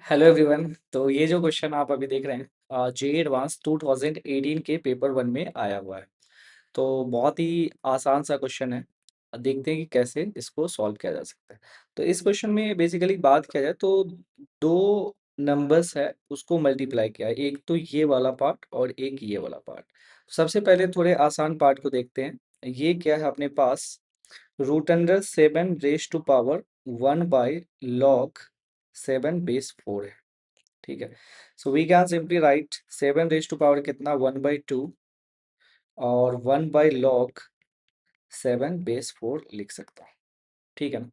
Hello everyone. तो ये जो क्वेश्चन आप अभी देख रहे हैं जे एडवांस 2018 के पेपर वन में आया हुआ है। तो बहुत ही आसान सा क्वेश्चन है। देखते हैं कि कैसे इसको सॉल्व किया जा सकता है। तो इस क्वेश्चन में बेसिकली बात किया जाए तो दो नंबर्स है उसको मल्टीप्लाई किया है, एक तो ये वाला पार्ट और एक ये वाला पार्ट। सबसे पहले थोड़े आसान पार्ट को देखते हैं। ये क्या है अपने पास, root under 7 raise to power 1/log 7 base 4 है। ठीक है। So we can simply write 7 raise to power कितना 1/2 और 1/log 7 बेस 4 लिख सकता हूँ। ठीक है ना।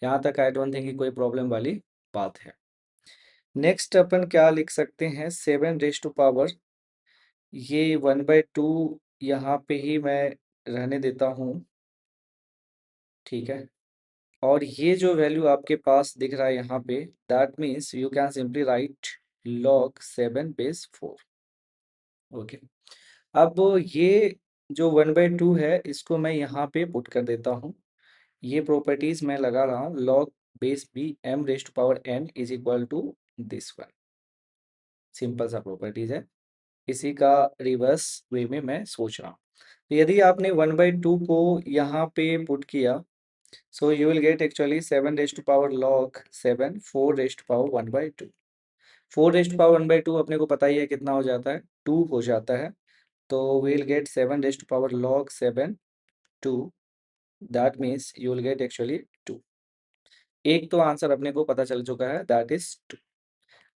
यहाँ तक आई डोंट थिंक कि कोई प्रॉब्लम वाली बात है। नेक्स्ट अपन क्या लिख सकते हैं, 7 रेज टू पावर ये 1/2 यहाँ पे ही मैं रहने देता हूँ। ठीक है। और ये जो वैल्यू आपके पास दिख रहा है यहाँ पे, that means you can simply right log 7 base 4। Okay. अब ये जो 1/2 है इसको मैं यहाँ पे पुट कर देता हूँ। ये प्रॉपर्टीज मैं लगा रहा हूँ, log base b m raise to power n is equal to this one. Simple सा प्रॉपर्टीज है, इसी का रिवर्स वे में मैं सोच रहा हूँ। तो यदि आपने 1/2 को यहाँ पे पुट किया, so you will get actually 7 raise to power log 7 4 raise to power 1/2। 4 raise to power 1/2 अपने को पता ही है कितना हो जाता है, 2 हो जाता है। तो we'll get 7 raise to power log 7 2, that means you will get actually 2। एक तो आंसर अपने को पता चल चुका है, दैट इज 2।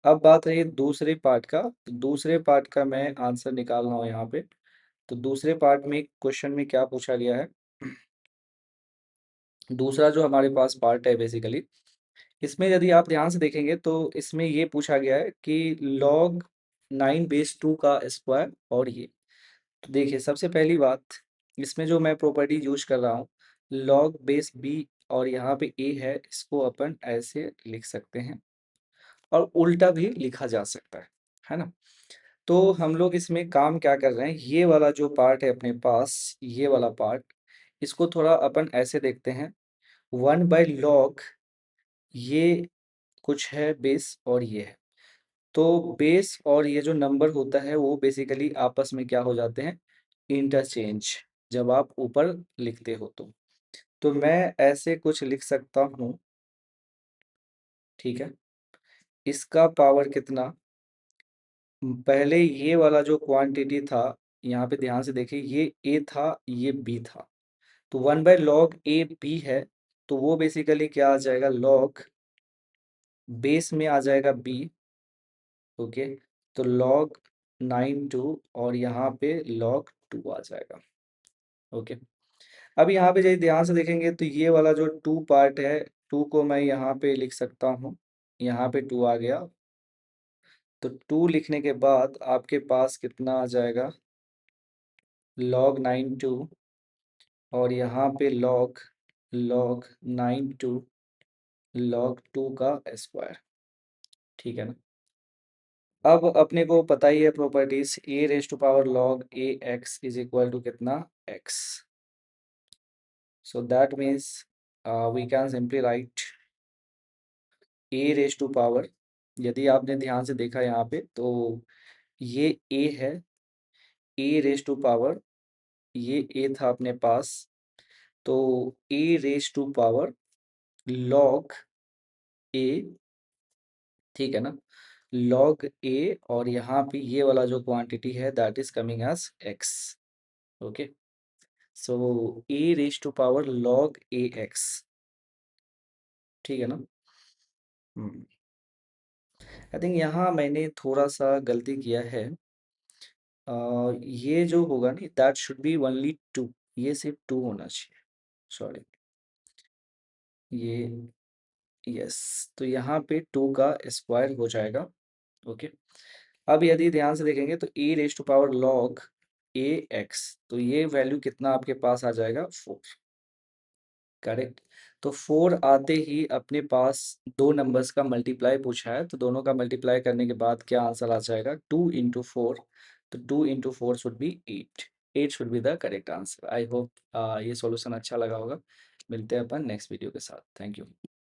अब बात रही दूसरे पार्ट का, तो दूसरे पार्ट का मैं आंसर निकाल रहा हूँ यहाँ पे। तो दूसरे पार्ट में क्वेश्चन में क्या पूछा गया है, दूसरा जो हमारे पास पार्ट है बेसिकली, इसमें यदि आप ध्यान से देखेंगे तो इसमें ये पूछा गया है कि log 9 बेस 2 का स्क्वायर और ये। तो देखिए सबसे पहली बात, इसमें जो मैं प्रॉपर्टी यूज कर रहा हूँ, log बेस बी और यहाँ पे ए है, इसको अपन ऐसे लिख सकते हैं और उल्टा भी लिखा जा सकता है ना। तो हम लोग इसमें काम क्या कर रहे हैं, ये वाला जो पार्ट है अपने पास, ये वाला पार्ट, इसको थोड़ा अपन ऐसे देखते हैं। 1/log ये कुछ है बेस और ये है, तो बेस और ये जो नंबर होता है वो बेसिकली आपस में क्या हो जाते हैं, इंटरचेंज, जब आप ऊपर लिखते हो तो मैं ऐसे कुछ लिख सकता हूँ। ठीक है। इसका पावर कितना, पहले ये वाला जो क्वांटिटी था, यहाँ पे ध्यान से देखिए, ये ए था ये बी था, तो 1/log a b है, तो वो बेसिकली क्या आ जाएगा, लॉग बेस में आ जाएगा बी। ओके। तो log 9 2 और यहाँ पे log 2 आ जाएगा। ओके। अब यहाँ पे यदि ध्यान से देखेंगे तो ये वाला जो 2 पार्ट है, 2 को मैं यहाँ पे लिख सकता हूँ, यहाँ पे 2 आ गया। तो 2 लिखने के बाद आपके पास कितना आ जाएगा, log 9 2 और यहाँ पे log 9 2 log 2 का स्क्वायर। ठीक है ना। अब अपने को पता ही है properties, a raise to power log a x is equal to कितना, x। So that means we can simply write a raise to power, यदि आपने ध्यान से देखा यहाँ पे तो ये a है, a रेज टू पावर, ये a था अपने पास, तो a raise to power log a, ठीक है ना, log a और यहाँ पे ये वाला जो क्वांटिटी है that is coming as x। Okay. So a raise to power log ax। ठीक है ना। आई थिंक यहाँ मैंने थोड़ा सा गलती किया है। ये जो होगा नहीं, दैट शुड बी ओनली 2, ये सिर्फ 2 होना चाहिए, सॉरी। ये यस, तो यहाँ पे 2 का स्क्वायर हो जाएगा। ओके। अब यदि ध्यान से देखेंगे तो a raise to power log ax, तो ये वैल्यू कितना आपके पास आ जाएगा, 4। करेक्ट। तो 4 आते ही अपने पास दो नंबर्स का मल्टीप्लाई पूछा है, तो दोनों का मल्टीप्लाई करने के बाद क्या आंसर आ जाएगा, 2 into 4। तो 2 into 4 should be 8। 8 should be the correct answer. I hope ये सॉल्यूशन अच्छा लगा होगा। मिलते हैं अपन नेक्स्ट वीडियो के साथ। Thank you.